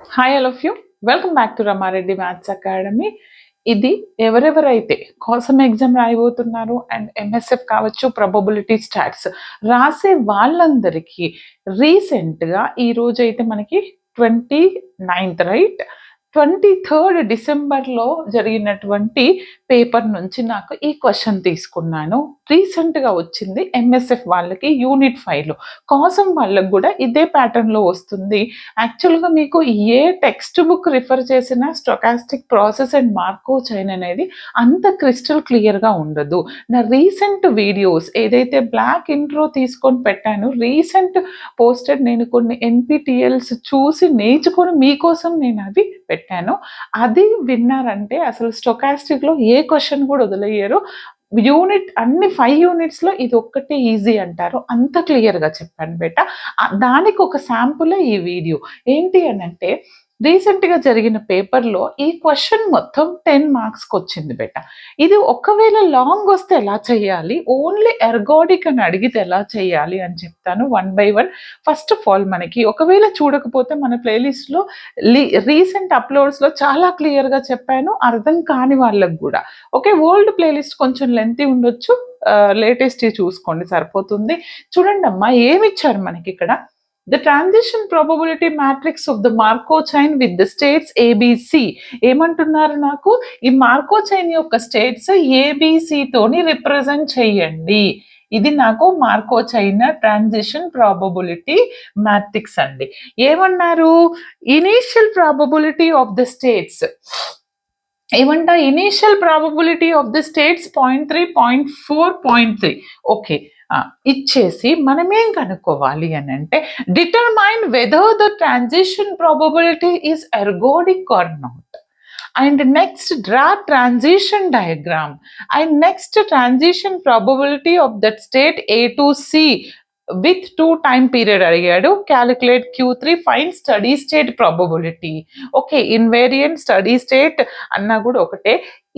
Hi all of you. Welcome back to Rama Reddy maths academy. ఇది ఎవరెవరైతే కోసం ఎగ్జామ్ రాయబోతున్నారు అండ్ ఎంఎస్ఎఫ్ కావచ్చు, ప్రాబబిలిటీ స్టాట్స్ రాసే వాళ్ళందరికీ రీసెంట్‌గా ఈ రోజైతే మనకి 29th రైట్? 23rd డిసెంబర్‌లో జరిగినటువంటి పేపర్ నుంచి నాకు ఈ క్వెషన్ తీసుకున్నాను. రీసెంట్‌గా వచ్చింది ఎంఎస్ఎఫ్ వాళ్ళకి యూనిట్ 5లో. కోసం వాళ్ళకి గూడా ఇదే ప్యాటర్న్‌లో వస్తుంది. యాక్చువల్‌గా మీకు ఏ టెక్స్ట్ బుక్ రిఫర్ చేసినా stochastic process and Markov chain అనేది అంత క్రిస్టల్ క్లియర్‌గా ఉండదు. నా రీసెంట్ వీడియోస్ ఏదైతే బ్లాక్ ఇంట్రో తీసుకొని పెట్టానో, రీసెంట్ పోస్టెడ్ నేను కొన్ని ఎన్‌పీటీఎల్స్ చూసి నేర్చుకొని మీకోసం నేను అవి పెట్టాను. అది విన్నారంటే అసలు స్టొకాస్టిక్‌లో ఏ క్వెషన్ కూడా వదిలేయరు. యూనిట్ అన్ని 5 యూనిట్స్‌లో ఇదొక్కటే ఈజీ అంటారు. అంత క్లియర్‌గా చెప్పాను బేట. దానికి ఒక శాంపులే ఈ వీడియో. ఏంటి అనంటే రీసెంట్‌గా జరిగిన పేపర్‌లో ఈ క్వెషన్ మొత్తం 10 మార్క్స్‌కొచ్చింది బేట. ఇది ఒకవేళ లాంగ్ వస్తే ఎలా చేయాలి? ఓన్లీ ఎర్గోడిక్ అని అడిగితే ఎలా చేయాలి అని చెప్తాను one by one. First of all మనకి ఒకవేళ చూడకపోతే మన ప్లేలిస్ట్‌లో రీసెంట్ అప్‌లోడ్స్‌లో చాలా క్లియర్‌గా చెప్పాను. అర్థం కాని వాళ్ళకి గూడా. ఓకే. ఓల్డ్ ప్లేలిస్ట్ కొంచెం లెంతీ ఉండొచ్చు. లేటెస్ట్‌వి చూసుకోండి సరిపోతుంది. చూడండమ్మా ఏమిచ్చారు మనకిక్కడ. The transition probability matrix of the Markov chain with the states ABC. ఏమంటున్నారు నాకు? ఈ మార్కోవ్ చైన్ యొక్క స్టేట్స్ ఏబీసీ తోని రిప్రజెంట్ చేయండి. ఇది నాకు Markov chain transition probability matrix అండి. ఏమన్నారు? Initial probability of the states ఏమంట? Initial probability of the states 0.3, 0.4, 0.3. Okay. ఇచ్చేసి మనమేం కనుక్కోవాలి అని అంటే determine whether the transition probability is ergodic or not. And next draw transition diagram. And next transition probability of that state A to C with 2 time period అడిగాడు. Calculate Q3, find steady state probability. Okay. Invariant steady state అన్నా కూడా ఒకటే.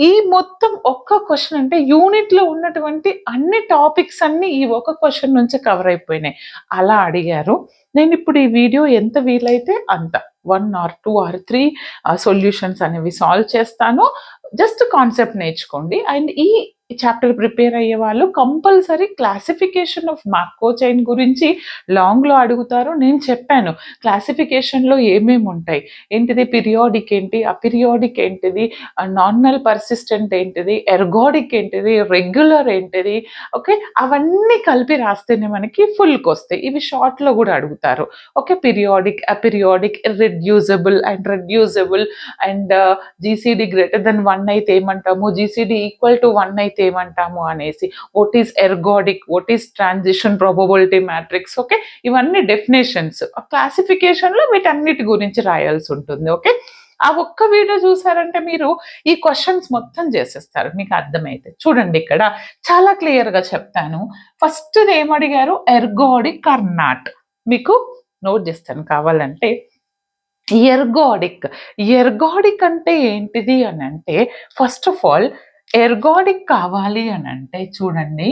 ఈ మొత్తం ఒక్క question అంటే యూనిట్లో ఉన్నటువంటి అన్ని టాపిక్స్ అన్నీ ఈ ఒక క్వెషన్ నుంచి కవర్ అయిపోయినాయి. అలా అడిగారు. నేను ఇప్పుడు ఈ వీడియో ఎంత వీలైతే అంత 1 ఆర్ 2 ఆర్ 3 సొల్యూషన్స్ అనేవి సాల్వ్ చేస్తాను. జస్ట్ కాన్సెప్ట్ నేర్చుకోండి. అండ్ ఈ చాప్టర్ ప్రిపేర్ అయ్యే వాళ్ళు compulsory classification of Markov chain గురించి లాంగ్లో అడుగుతారు. నేను చెప్పాను క్లాసిఫికేషన్లో ఏమేమి ఉంటాయి, ఏంటిది పీరియాడిక్ ఏంటి, అపీరియాడిక్ ఏంటిది, నార్మల్ పర్సిస్టెంట్ ఏంటిది, ఎర్గోడిక్ ఏంటిది, రెగ్యులర్ ఏంటిది. ఓకే. అవన్నీ కలిపి రాస్తేనే మనకి ఫుల్కి వస్తాయి. ఇవి షార్ట్లో కూడా అడుగుతారు. Okay. Periodic, aperiodic, irreducible and reducible and GCD greater than 1 అయితే ఏమంటాము, జీసీడీ ఈక్వల్ టు 1 అయితే ఏమంటాము అనేసి, what is ergodic, what is transition probability matrix. Okay. ఇవన్నీ డెఫినేషన్స్. క్లాసిఫికేషన్లో వీటన్నిటి గురించి రాయాల్సి ఉంటుంది. ఓకే. ఆ ఒక్క వీడియో చూసారంటే మీరు ఈ క్వశ్చన్స్ మొత్తం చేసేస్తారు మీకు అర్థమైతే. చూడండి ఇక్కడ చాలా క్లియర్గా చెప్తాను. ఫస్ట్ ఏమడిగారు? Ergodic or not. మీకు నోట్ చేస్తాను కావాలంటే. ఎర్గోడిక్. ఎర్గోడిక్ అంటే ఏంటిది అని అంటే ఫస్ట్ ఆఫ్ ఆల్ ఎర్గోడిక్ కావాలి అని అంటే చూడండి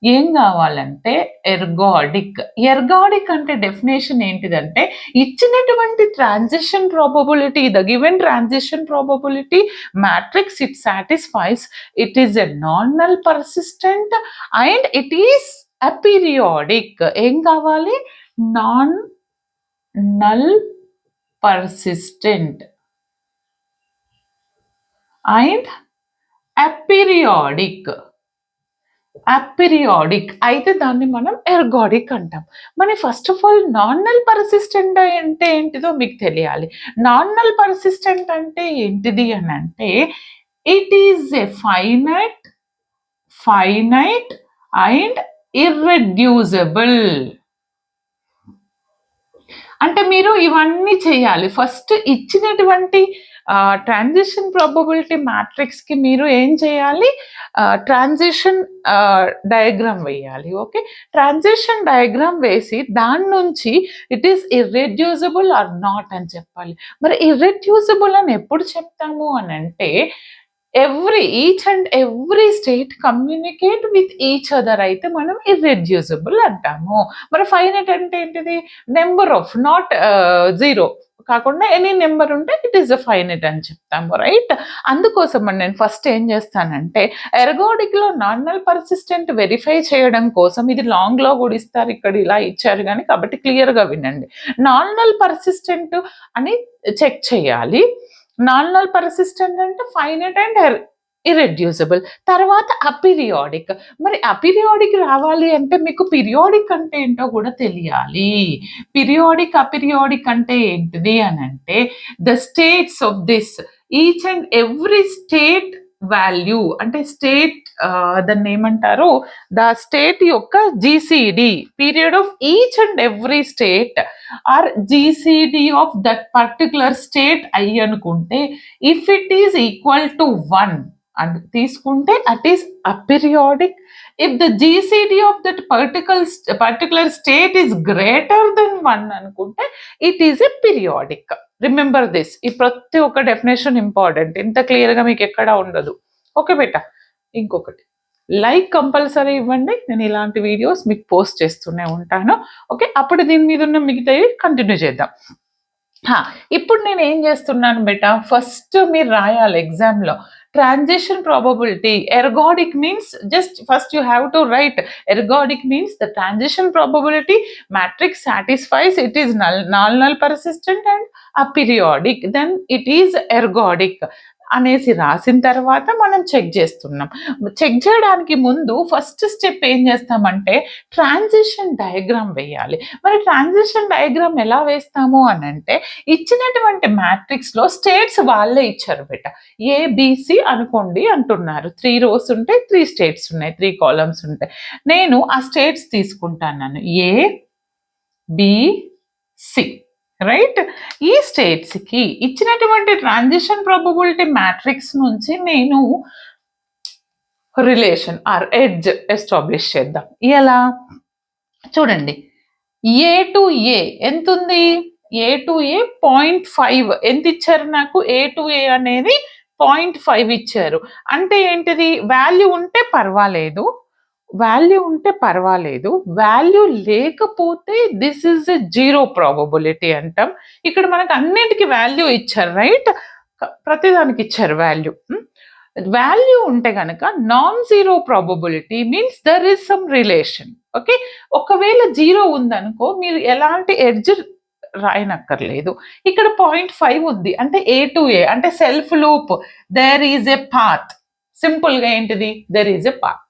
ఏం కావాలంటే ఎర్గోడిక్. ఎర్గోడిక్ అంటే డెఫినేషన్ ఏంటిదంటే ఇచ్చినటువంటి transition probability, the given transition probability matrix it satisfies, it is a non null persistent and it is aperiodic. ఏం కావాలి? Non null persistent and aperiodic. Aperiodic అయితే దాన్ని మనం ఎర్గోడిక్ అంటాం. మరి first of all non null persistent అంటే ఏంటిదో మీకు తెలియాలి. నాన్ నల్ పర్సిస్టెంట్ అంటే ఏంటిది అని అంటే it is a finite and irreducible. అంటే మీరు ఇవన్నీ చేయాలి. ఫస్ట్ ఇచ్చినటువంటి ట్రాన్సిషన్ ప్రాబబిలిటీ మ్యాట్రిక్స్‌కి మీరు ఏం చేయాలి? ట్రాన్సిషన్ డయాగ్రామ్ వేయాలి. ఓకే. ట్రాన్సిషన్ డయాగ్రామ్ వేసి దాని నుంచి it is irreducible or not అని చెప్పాలి. మరి ఇర్రెడ్యూసిబుల్ అని ఎప్పుడు చెప్తాము అని అంటే each and every state communicate with each other అయితే మనం ఇర్రెడ్యూసిబుల్ అంటాము. మరి ఫైనైట్ అంటే ఏంటిది? Number of not 0. కాకుండా ఎనీ నెంబర్ ఉంటే ఇట్ ఈస్ అ ఫైనైట్ అని చెప్తాము, రైట్? అందుకోసం నేను ఫస్ట్ ఏం చేస్తానంటే ఎర్గోడిక్ లో నార్మల్ పర్సిస్టెంట్ వెరిఫై చేయడం కోసం, ఇది లాంగ్ లో కూడా ఇస్తారు, ఇక్కడ ఇలా ఇచ్చారు కానీ, కాబట్టి క్లియర్ గా వినండి. నార్మల్ పర్సిస్టెంట్ అని చెక్ చేయాలి. నార్మల్ పర్సిస్టెంట్ అంటే ఫైనైట్ అండ్ ఇర్రెడ్యూసిబుల్. తర్వాత అపీరియాడిక్. మరి అపీరియాడిక్ రావాలి అంటే మీకు పీరియాడిక్ అంటే ఏంటో కూడా తెలియాలి. పీరియాడిక్ అపీరియాడిక్ అంటే ఏంటిది అని అంటే the states of this each and every state value, అంటే స్టేట్ దాన్ని ఏమంటారు, ద స్టేట్ యొక్క GCD, period of each and every state or GCD of that particular state అయ్యి అనుకుంటే, if it is equal to 1 and తీసుకుంటే at is aperiodic. If the GCD of that particular state is greater than 1 అనుకుంటే it is a periodic. Remember this. ఈ ప్రతి ఒక్క definition important, ఇంత clear గా మీకు ఎక్కడా ఉండదు. ఓకే బేటా. ఇంకొకటి, లైక్ కంపల్సరీ ఇవ్వండి, నేను ఇలాంటి వీడియోస్ మీకు పోస్ట్ చేస్తూనే ఉంటాను. ఓకే, అప్పుడు దీని మీద ఉన్న మిగతావి కంటిన్యూ చేద్దాం. ఇప్పుడు నేను ఏం చేస్తున్నాను బేటా, ఫస్ట్ మీరు రాయాలి ఎగ్జామ్లో transition probability. Ergodic means, just first you have to write ergodic means the transition probability matrix satisfies, it is null persistent and aperiodic, then it is ergodic అనేసి రాసిన తర్వాత మనం చెక్ చేస్తున్నాం. చెక్ చేయడానికి ముందు ఫస్ట్ స్టెప్ ఏం చేస్తామంటే transition diagram వేయాలి. మరి ట్రాన్సిషన్ డయాగ్రామ్ ఎలా వేస్తాము అని అంటే, ఇచ్చినటువంటి మ్యాట్రిక్స్ లో స్టేట్స్ వాళ్ళే ఇచ్చారు బేట. ఏబిసి అనుకోండి అంటున్నారు. 3 rows ఉంటాయి, 3 స్టేట్స్ ఉన్నాయి, 3 columns ఉంటాయి. నేను ఆ స్టేట్స్ తీసుకుంటాను, ఏ బి సి, రైట్? ఈ స్టేట్స్ కి ఇచ్చినటువంటి ట్రాన్సిషన్ ప్రాబబిలిటీ మ్యాట్రిక్స్ నుంచి నేను రిలేషన్ ఆర్ ఎడ్జ్ ఎస్టాబ్లిష్ చేద్దాం. ఎలా చూడండి, ఏ టు ఏ ఎంత ఉంది? ఏ టు ఏ 0.5. ఎంత ఇచ్చారు నాకు? ఏ టు ఏ అనేది 0.5 ఇచ్చారు. అంటే ఏంటిది? వాల్యూ ఉంటే పర్వాలేదు, వాల్యూ ఉంటే పర్వాలేదు, వాల్యూ లేకపోతే this is a zero probability అంటాం. ఇక్కడ మనకు అన్నిటికీ వాల్యూ ఇచ్చారు, రైట్? ప్రతిదానికి ఇచ్చారు వాల్యూ. వాల్యూ ఉంటే కనుక non zero probability means there is some relation. Okay, ఒకవేళ జీరో ఉందనుకో మీరు ఎలాంటి ఎడ్జ్ రాయనక్కర్లేదు. ఇక్కడ 0.5 ఉంది అంటే ఏ టు ఏ అంటే self loop, there is a path. Simple గా ఏంటిది? There is a path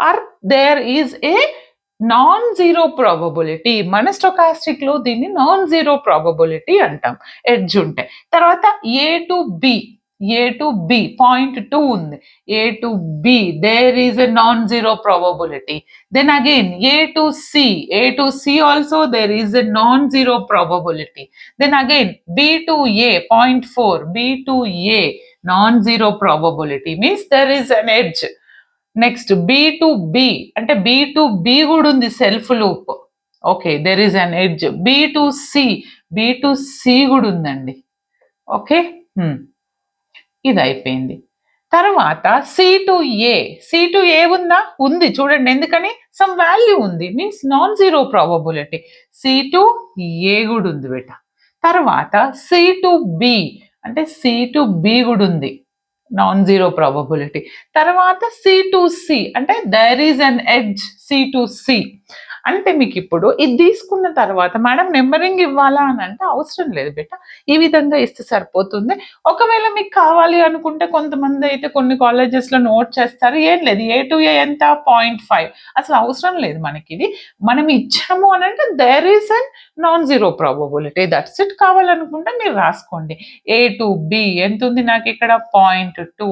or there is a non zero probability. మన స్టొకాస్టిక్ లో దీన్ని నాన్ జీరో ప్రాబబిలిటీ అంటాం ఎడ్జ్ ఉంటే. తర్వాత A to B, A to B 0.2 ఉంది, A to B there is a non zero probability. Then again A to C, A to C also there is a non zero probability. Then again B to A 0.4, B to A non zero probability means there is an edge. Next B to B అంటే B to B కూడా ఉంది self loop. Okay, there is an edge. B to C, B to C కూడా ఉందండి. Okay, ఇది అయిపోయింది. తర్వాత C to A, C to A ఉందా? ఉంది, చూడండి. ఎందుకని? సమ్ వాల్యూ ఉంది means non zero probability. C to A కూడా ఉంది బేట. తర్వాత సి టు బి అంటే సి టు బి కూడా ఉంది, నాన్ జీరో ప్రాబబిలిటీ. తర్వాత సి టు సి అంటే there is an edge C to C. అంటే మీకు ఇప్పుడు ఇది తీసుకున్న తర్వాత మేడం నెంబరింగ్ ఇవ్వాలా అని అంటే అవసరం లేదు బేట, ఈ విధంగా ఇస్తే సరిపోతుంది. ఒకవేళ మీకు కావాలి అనుకుంటే కొంతమంది అయితే కొన్ని కాలేజెస్లో నోట్ చేస్తారు, ఏం లేదు ఏ టు ఏ ఎంత 0.5, అసలు అవసరం లేదు మనకి. ఇది మనం ఇచ్చాము అని అంటే there is an non zero probability, that's it. కావాలనుకుంటే మీరు రాసుకోండి. ఏ టు బి ఎంత ఉంది నాకు ఇక్కడ? 0.2.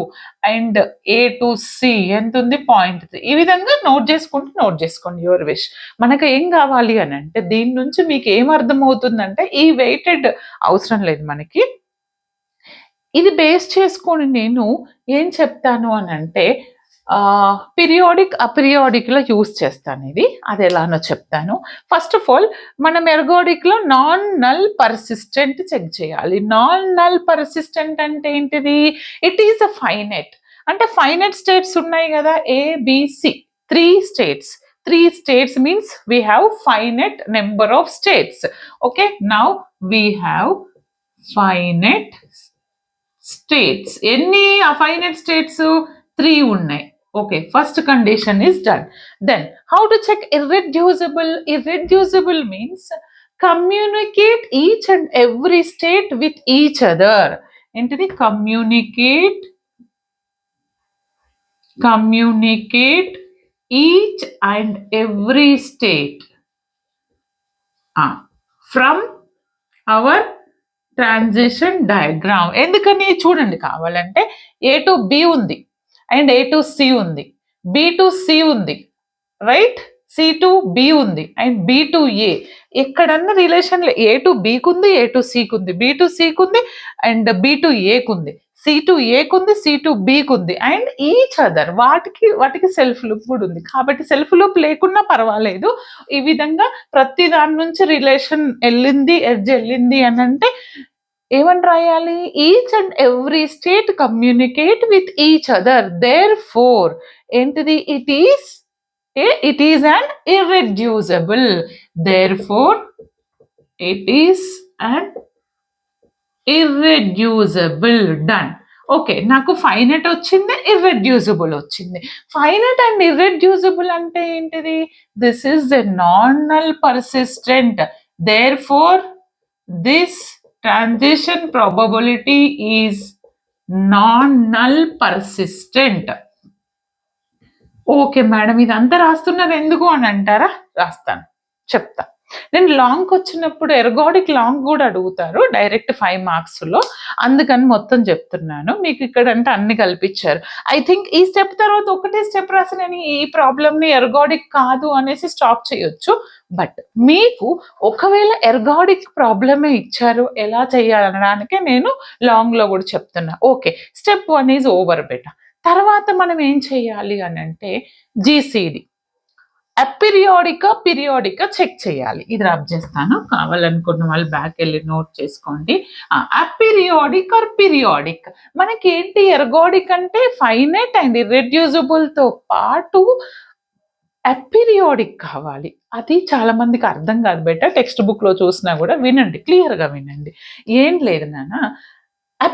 అండ్ ఏ టు సి ఎంత ఉంది? 0.3. ఈ విధంగా నోట్ చేసుకోండి యువర్ విష్. మనకు ఏం కావాలి అని అంటే దీని నుంచి మీకు ఏం అర్థమవుతుందంటే ఈ వెయిటెడ్ అవసరం లేదు మనకి. ఇది బేస్ చేసుకొని నేను ఏం చెప్తాను అని అంటే పీరియాడిక్ అపీరియాడిక్ లో యూజ్ చేస్తాను. ఇది అది ఎలానో చెప్తాను. ఫస్ట్ ఆఫ్ ఆల్ మనం ఎర్గోడిక్ లో నాన్ నల్ పర్సిస్టెంట్ చెక్ చేయాలి. నాన్ నల్ పర్సిస్టెంట్ అంటే ఏంటిది? It is a finite. అంటే ఫైనైట్ స్టేట్స్ ఉన్నాయి కదా, ABC 3 states. 3 states means we have finite number of states. Okay, now we have finite states. ఎన్ని finite states? 3 ఉన్నాయి. Okay, first condition is done. Then how to check irreducible? Irreducible means communicate each and every state with each other. ఏంటిది? communicate each and every state from our transition diagram. ఎందుకని చూడండి, కావాలంటే ఏ to B ఉంది and A to C ఉంది, B to C ఉంది, right, C to B ఉంది and B to ఏ. ఎక్కడన్నా రిలేషన్లో ఏ టు బికి ఉంది, ఏ టు సికి ఉంది, బి టు సికి ఉంది అండ్ బి టు ఏకి ఉంది, సి టు ఏకి ఉంది, సి టు బికి ఉంది అండ్ ఈచ్ అదర్ వాటికి సెల్ఫ్ లూప్ కూడా ఉంది. కాబట్టి సెల్ఫ్ లూప్ లేకున్నా పర్వాలేదు. ఈ విధంగా ప్రతి దాని నుంచి రిలేషన్ వెళ్ళింది, ఎడ్జ్ వెళ్ళింది అని అంటే ఏమని రాయాలి? Each and every state communicate with each other. Therefore ఏంటిది? it is an irreducible. Therefore it is an irreducible. Done. Okay, నాకు ఫైనైట్ వచ్చింది, ఇర్రెడ్యూసిబుల్ వచ్చింది. ఫైనైట్ అండ్ ఇర్రెడ్యూసిబుల్ అంటే ఏంటిది? This is the non null persistent. Therefore this transition probability is non null persistent. Okay madam, ఇదంతా రాస్తున్నారు ఎందుకు అని అంటారా? రాస్తాను, చెప్తా. నేను లాంగ్కి వచ్చినప్పుడు ఎర్గాడిక్ లాంగ్ కూడా అడుగుతారు డైరెక్ట్ 5 మార్క్స్లో, అందుకని మొత్తం చెప్తున్నాను. మీకు ఇక్కడ అంటే అన్ని కల్పించారు. ఐ థింక్ ఈ స్టెప్ తర్వాత ఒకటే స్టెప్ రాసి నేను ఈ ప్రాబ్లమ్ని ఎర్గాడిక్ కాదు అనేసి స్టాప్ చేయొచ్చు. బట్ మీకు ఒకవేళ ఎర్గాడిక్ ప్రాబ్లమే ఇచ్చారు ఎలా చేయాలనడానికే నేను లాంగ్లో కూడా చెప్తున్నా. ఓకే, స్టెప్ 1 ఈజ్ ఓవర్ బెట. తర్వాత మనం ఏం చేయాలి అని అంటే జీసీడి పీరియాడిక్ చెక్ చేయాలి. ఇది రబ్ చేస్తాను, కావాలనుకున్న వాళ్ళు బ్యాక్ వెళ్ళి నోట్ చేసుకోండి. పీరియాడిక్ మనకి ఏంటి? ఎర్గాడిక్ అంటే ఫైనైట్ అండ్ ఇర్రెడ్యూసిబుల్ తో పాటు అపీరియాడిక్ కావాలి. అది చాలా మందికి అర్థం కాదు బెట. టెక్స్ట్ బుక్ లో చూసినా కూడా వినండి, క్లియర్ గా వినండి. ఏం లేదు నాన్న,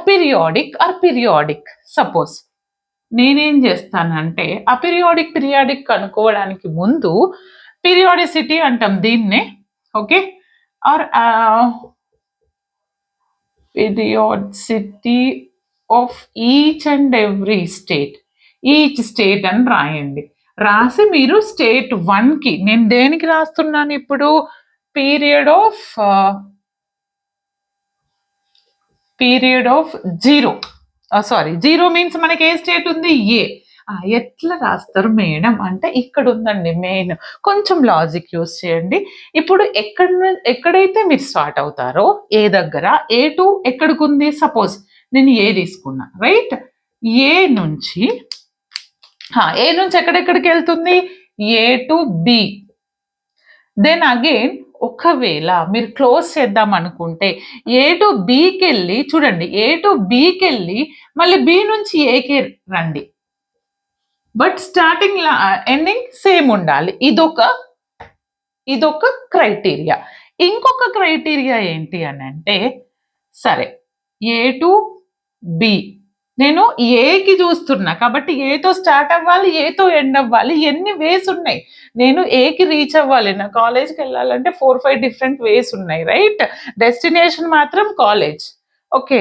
పీరియాడిక్. సపోజ్ నేనేం చేస్తానంటే పీరియాడిక్ కనుక్కోవడానికి ముందు పీరియాడిసిటీ అంటాం దీన్నే. Okay, or periodicity of each and every state. Each state అని రాయండి. రాసి మీరు స్టేట్ 1కి నేను దేనికి రాస్తున్నాను ఇప్పుడు? Period of 0. సారీ, 0 మీన్స్ మనకి ఏ స్టేట్ ఉంది? ఏ. ఎట్లా రాస్తారు మేడం అంటే ఇక్కడ ఉందండి మెయిన్. కొంచెం లాజిక్ యూస్ చేయండి. ఇప్పుడు ఎక్కడైతే మీరు స్టార్ట్ అవుతారో ఏ దగ్గర, ఏ టు ఎక్కడికి ఉంది? సపోజ్ నేను ఏ తీసుకున్నా, రైట్. ఏ నుంచి ఎక్కడెక్కడికి వెళ్తుంది? ఏ టు బి. దెన్ అగైన్ ఒకవేళ మీరు క్లోజ్ చేద్దాం అనుకుంటే ఏ టు బికి వెళ్ళి చూడండి, ఏ టు బికి వెళ్ళి మళ్ళీ బి నుంచి ఏకి రండి. బట్ స్టార్టింగ్ ఎండింగ్ సేమ్ ఉండాలి. ఇదొక క్రైటీరియా. ఇంకొక క్రైటీరియా ఏంటి అని అంటే, సరే ఏ టు బి నేను ఏకి చూస్తున్నా కాబట్టి ఏతో స్టార్ట్ అవ్వాలి, ఏతో ఎండ్ అవ్వాలి. ఎన్ని వేస్ ఉన్నాయి? నేను ఏకి రీచ్ అవ్వాలి, నా కాలేజ్కి వెళ్ళాలంటే 4-5 డిఫరెంట్ వేస్ ఉన్నాయి, రైట్. డెస్టినేషన్ మాత్రం కాలేజ్. ఓకే,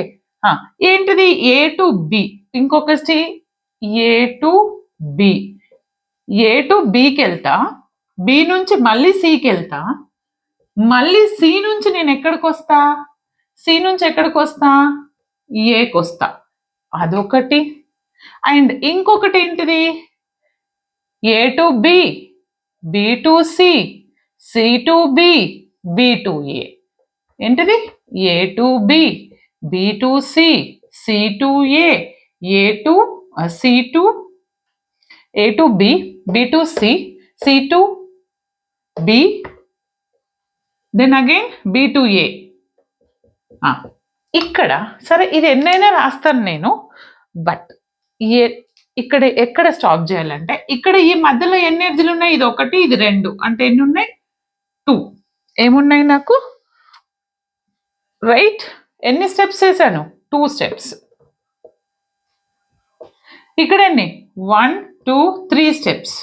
ఏంటిది? A to B. ఇంకొకటి ఏ టు బి. ఏ టు బికి వెళ్తా, బి నుంచి మళ్ళీ సికి వెళ్తా, మళ్ళీ సి నుంచి నేను ఎక్కడికి వస్తా? సి నుంచి ఎక్కడికి వస్తా? ఏకి వస్తా. అదొకటి. అండ్ ఇంకొకటి ఏంటిది? A to B, B to C, C to B, B to A. ఏంటిది? A to B, B to C, C to A, A to C to A to B, B to C, C to B, then again B to A. ఇక్కడ సరే ఇది ఎన్నైనా రాస్తాను నేను. But ఇక్కడ ఎక్కడ stop చేయాలంటే ఇక్కడ ఈ మధ్యలో ఎన్ని ఎడ్జ్లు ఉన్నాయి? ఇది 1, ఇది 2 అంటే ఎన్ని ఉన్నాయి? 2. ఏమున్నాయి నాకు? రైట్. ఎన్ని స్టెప్స్ వేసాను? 2 స్టెప్స్. ఇక్కడ ఎన్ని? 1, 2, 3 స్టెప్స్.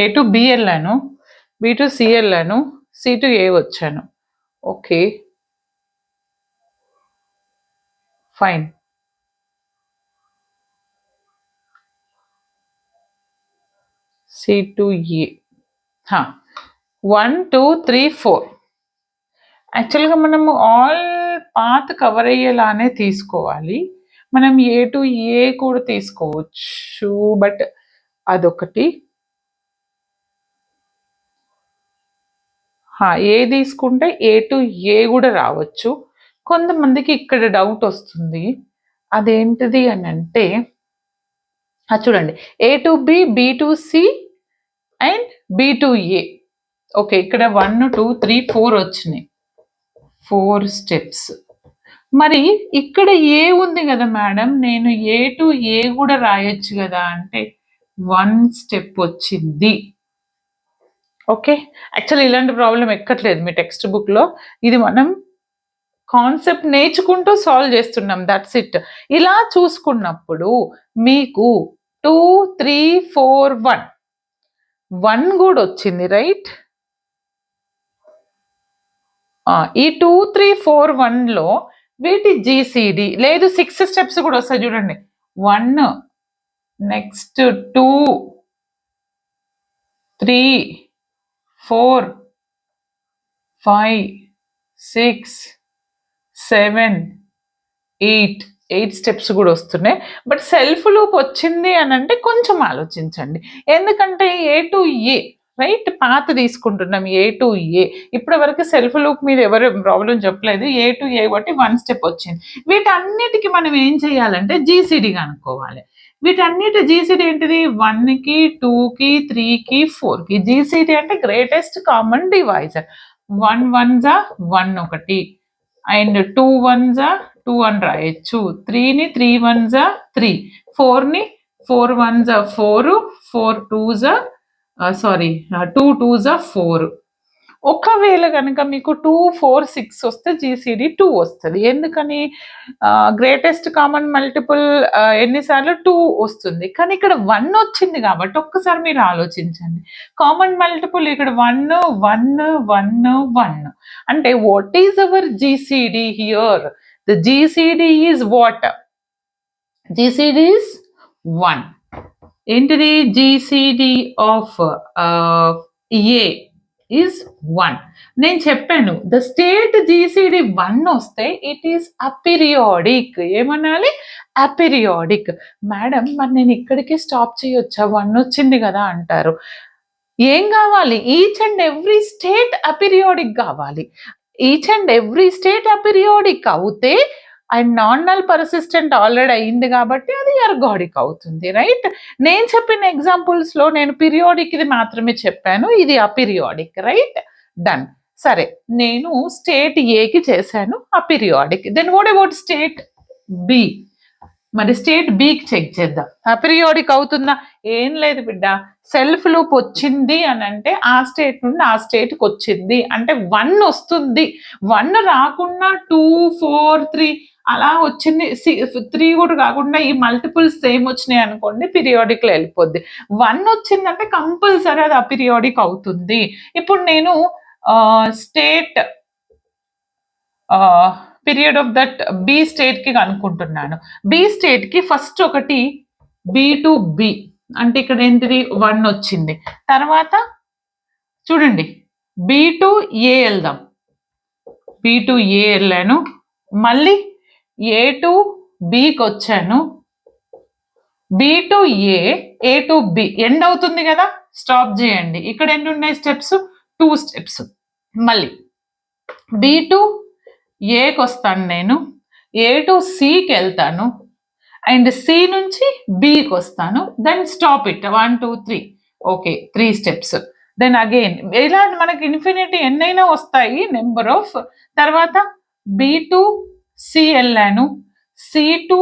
ఏ టు బి వెళ్ళాను, బి టు సి వెళ్ళాను, సి టు ఏ వచ్చాను. Okay, fine. C to A 1, 2, 3, 4. యాక్చువల్గా మనము ఆల్ పాత్ కవర్ అయ్యేలానే తీసుకోవాలి. మనం ఏ టు ఏ కూడా తీసుకోవచ్చు, బట్ అదొకటి. ఏ తీసుకుంటే ఏ టు ఏ కూడా రావచ్చు. కొంతమందికి ఇక్కడ డౌట్ వస్తుంది, అదేంటిది అని అంటే చూడండి, A to B, B to C and B to A. Okay, ఇక్కడ 1, 2, 3, 4 వచ్చినాయి, 4 స్టెప్స్. మరి ఇక్కడ ఏ ఉంది కదా మేడం, నేను ఏ టు ఏ కూడా రాయొచ్చు కదా అంటే 1 స్టెప్ వచ్చింది. ఓకే, యాక్చువల్లీ ఇలాంటి ప్రాబ్లం ఎక్కట్లేదు మీ టెక్స్ట్ బుక్లో. ఇది మనం కాన్సెప్ట్ నేర్చుకుంటూ సాల్వ్ చేస్తున్నాం, దట్స్ ఇట్. ఇలా చూసుకున్నప్పుడు మీకు 2, 3, 4, 1 కూడా వచ్చింది, రైట్. ఈ 2, 3, 4, 1లో వీటి జీసీడి లేదు, 6 స్టెప్స్ కూడా వస్తాయి చూడండి. 1, నెక్స్ట్ 2, 3, 4, 5, 6, 7, 8 స్టెప్స్ కూడా వస్తున్నాయి. బట్ సెల్ఫ్ లూప్ వచ్చింది అని అంటే కొంచెం ఆలోచించండి, ఎందుకంటే ఏ టు ఏ రైట్ పాత్ తీసుకుంటున్నాం. ఏ టు ఏ ఇప్పటి వరకు సెల్ఫ్ లూప్ మీద ఎవరు ప్రాబ్లం చెప్పలేదు. ఏ టు ఏ బట్టి 1 స్టెప్ వచ్చింది. వీటన్నిటికీ మనం ఏం చేయాలంటే జీసీడీ కనుక్కోవాలి. వీటన్నిటి జీసీడీ ఏంటిది? 1కి, 2కి, 3కి, 4కి. జీసీడీ అంటే గ్రేటెస్ట్ కామన్ డివైజర్. 1 1s 1 ఒకటి, అండ్ 2 1s 2 అని రాయొచ్చు, 3ని 3 1s 3, 4ని 4 1s 4, 4 2s 2 2s 4. ఒకవేళ కనుక మీకు 2 4 6 వస్తే జీసీడీ 2 వస్తుంది. ఎందుకని? గ్రేటెస్ట్ కామన్ మల్టిపుల్ ఎన్నిసార్లు 2 వస్తుంది, కానీ ఇక్కడ 1 వచ్చింది కాబట్టి ఒక్కసారి మీరు ఆలోచించండి. కామన్ మల్టిపుల్ ఇక్కడ 1 1 1 1 అంటే what is our GCD here? The GCD is what? GCD is 1. ఏంటిది? GCD of A is 1. నేను చెప్పాను, ద స్టేట్ జీసీడీ 1 వస్తే ఇట్ ఈస్ అపీరియాడిక్. ఏమనాలి? అపీరియాడిక్. మేడం మరి నేను ఇక్కడికి స్టాప్ చేయొచ్చా, 1 వచ్చింది కదా అంటారు. ఏం కావాలి? Each and every state aperiodic కావాలి. Each and every state aperiodic అవుతే and non null persistent already అయింది కాబట్టి అది ఎర్గాడిక్ అవుతుంది, రైట్. నేను చెప్పిన ఎగ్జాంపుల్స్ లో నేను పీరియాడిక్ ఇది మాత్రమే చెప్పాను, ఇది అపీరియాడిక్, రైట్. డన్. సరే, నేను స్టేట్ ఏకి చేశాను aperiodic. Then what about state B? మరి స్టేట్ బికి చెక్ చేద్దాం, అపీరియాడిక్ అవుతుందా? ఏం లేదు బిడ్డ, సెల్ఫ్ లూప్ వచ్చింది అని అంటే ఆ స్టేట్ నుండి ఆ స్టేట్కి వచ్చింది అంటే 1 వస్తుంది. 1 రాకుండా 2 4 3 అలా వచ్చింది, 3 కూడా కాకుండా ఈ మల్టిపుల్స్ సేమ్ వచ్చినాయి అనుకోండి, పీరియాడిక్లో వెళ్ళిపోద్ది. 1 వచ్చిందంటే కంపల్సరీ అది అపీరియాడిక్ అవుతుంది. ఇప్పుడు నేను state period of that be స్టేట్కి కనుక్కుంటున్నాను. బి స్టేట్కి ఫస్ట్ ఒకటి బి టు బి అంటే ఇక్కడ ఏంటిది? 1 వచ్చింది. తర్వాత చూడండి, బి టు ఏ వెళ్దాం. బి టు ఏ వెళ్ళాను, మళ్ళీ ఏ టు బికి వచ్చాను, B to A to B end అవుతుంది కదా, స్టాప్ చేయండి. ఇక్కడ ఎన్ని ఉన్నాయి స్టెప్స్? 2 స్టెప్స్. మళ్ళీ బి టు ఏకి వస్తాను, నేను ఏ టు సికి వెళ్తాను, అండ్ సి నుంచి బికి వస్తాను, then stop it 1 2 3. Okay, 3 steps. Then again ఇలా మనకి ఇన్ఫినిటీ ఎన్నైనా వస్తాయి నెంబర్ ఆఫ్. తర్వాత బి టు సి వెళ్ళాను, సి టు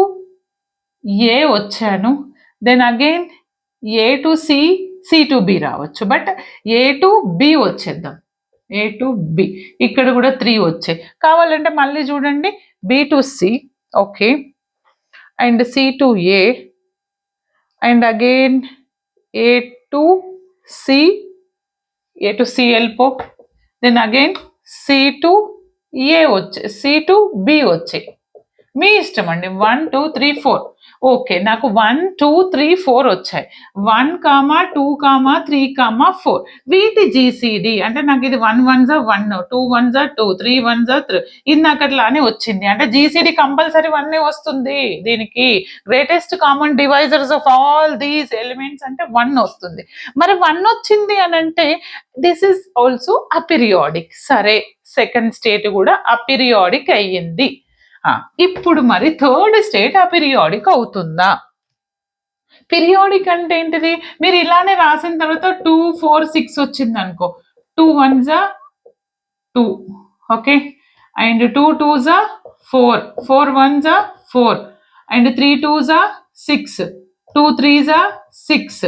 ఏ వచ్చాను, then again A to C, C to B రావచ్చు, బట్ ఏ టు బి వచ్చేద్దాం, ఏ టు బి. ఇక్కడ కూడా 3 వచ్చాయి. కావాలంటే మళ్ళీ చూడండి, B to C, okay, and C to A, and again A to C, A to C వెళ్ళిపో, then again C to A వచ్చే, సి టు బి వచ్చాయి. మీ ఇష్టం అండి. 1 2 3 4. ఓకే, నాకు 1 2 3 4 వచ్చాయి. 1 2 3 4 వీటి జీసీడి అంటే నాకు ఇది 1 1 1, 2 1 2, 3 1 3, ఇది నాకు అట్లానే వచ్చింది. అంటే జీసీడి కంపల్సరీ 1 వస్తుంది. దీనికి greatest common divisors of all these elements అంటే 1 వస్తుంది. మరి 1 వచ్చింది అని అంటే దిస్ ఇస్ ఆల్సో అపీరియాడిక్. సరే, సెకండ్ స్టేట్ కూడా అపీరియాడిక్ అయ్యింది. ఇప్పుడు మరి థర్డ్ స్టేట్ అపీరియాడిక్ అవుతుందా? పీరియాడిక్ అంటే ఏంటిది? మీరు ఇలానే రాసిన తర్వాత 2 4 6 వచ్చింది అనుకో, 2 1 2, ఓకే, అండ్ 2 2 4, 4 1 4, అండ్ 3 2 6, 2 3 6,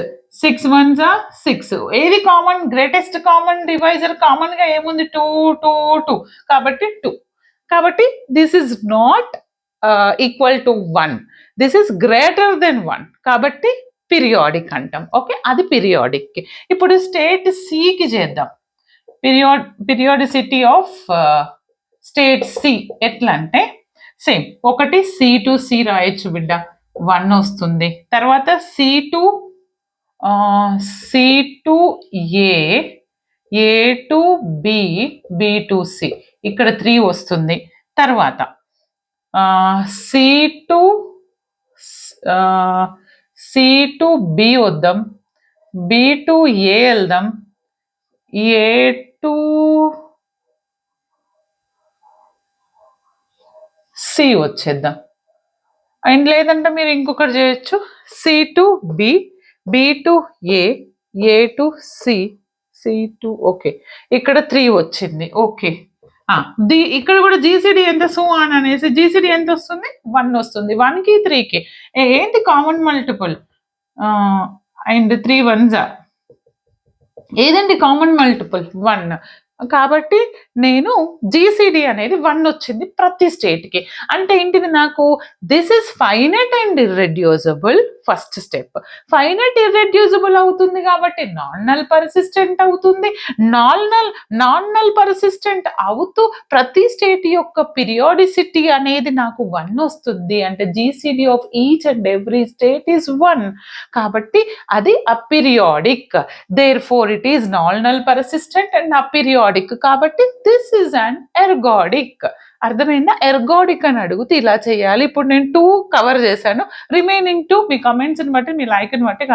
6 1 6. ఏది common? Greatest common divisor common గా ఏముంది? 2 2 2, కాబట్టి 2. కాబట్టి this is not equal to 1, this is greater than 1, కాబట్టి పీరియాడిక్ అంటాం. ఓకే, అది పీరియాడిక్. ఇప్పుడు స్టేట్ సికి చేద్దాం. పీరియాడిసిటీ ఆఫ్ స్టేట్ సి ఎట్లా అంటే సేమ్, ఒకటి సి టు సి రాయొచ్చు బిడ్డ, 1 వస్తుంది. తర్వాత C to A, A to B, B to C, ఇక్కడ 3 వస్తుంది. తర్వాత సి టు బి వద్దాం, బి టు ఏ వెళ్దాం, ఏ టు సి వచ్చేద్దాం. అండ్ లేదంటే మీరు ఇంకొకటి చేయొచ్చు, C to B, B to A, A to C, C to, okay, ఇక్కడ 3 వచ్చింది. ఓకే, ఇక్కడ కూడా జీసీడీ ఎంత సో అని అనేసి జీసీడీ ఎంత వస్తుంది? 1 వస్తుంది. 1కి 3కి ఏంటి కామన్ మల్టిపుల్? అండ్ 3 1 ఏదండి కామన్ మల్టిపుల్? 1. కాబట్టి నేను జీసీడీ అనేది 1 వచ్చింది ప్రతి స్టేట్కి. అంటే ఏంటిది? నాకు this is finite and irreducible. First step finite irreducible అవుతుంది కాబట్టి నాన్ నల్ పర్సిస్టెంట్ అవుతుంది. నాన్ నల్ పర్సిస్టెంట్ అవుతూ ప్రతి స్టేట్ యొక్క పీరియాడిసిటీ అనేది నాకు 1 వస్తుంది. అంటే GCD of each and every state is 1. కాబట్టి అది aperiodic. Therefore it is non null persistent and aperiodic. కాబట్టి దిస్ ఈజ్ అన్ ఎర్గాడిక్. అర్థమైందా? ఎర్గాడిక్ అని అడిగితే ఇలా చేయాలి. ఇప్పుడు నేను 2 కవర్ చేశాను, రిమైనింగ్ 2 మీ కమెంట్స్ని బట్టి, మీ లైక్ని బట్టి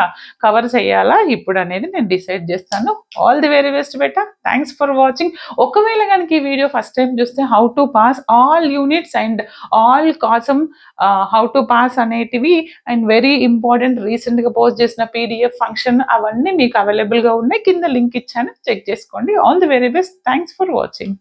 కవర్ చేయాలా ఇప్పుడు అనేది నేను డిసైడ్ చేస్తాను. ఆల్ ది వెరీ బెస్ట్ బెటా. Thanks for watching. ఒకవేళ కనుక ఈ వీడియో ఫస్ట్ టైం చూస్తే how to pass all units and all కాసమ్ హౌ టు పాస్ అనేటివి అండ్ వెరీ ఇంపార్టెంట్ రీసెంట్గా పోస్ట్ చేసిన పీడిఎఫ్ ఫంక్షన్ అవన్నీ మీకు అవైలబుల్గా ఉన్నాయి. కింద లింక్ ఇచ్చాను, చెక్ చేసుకోండి. All the very best. Thanks for watching.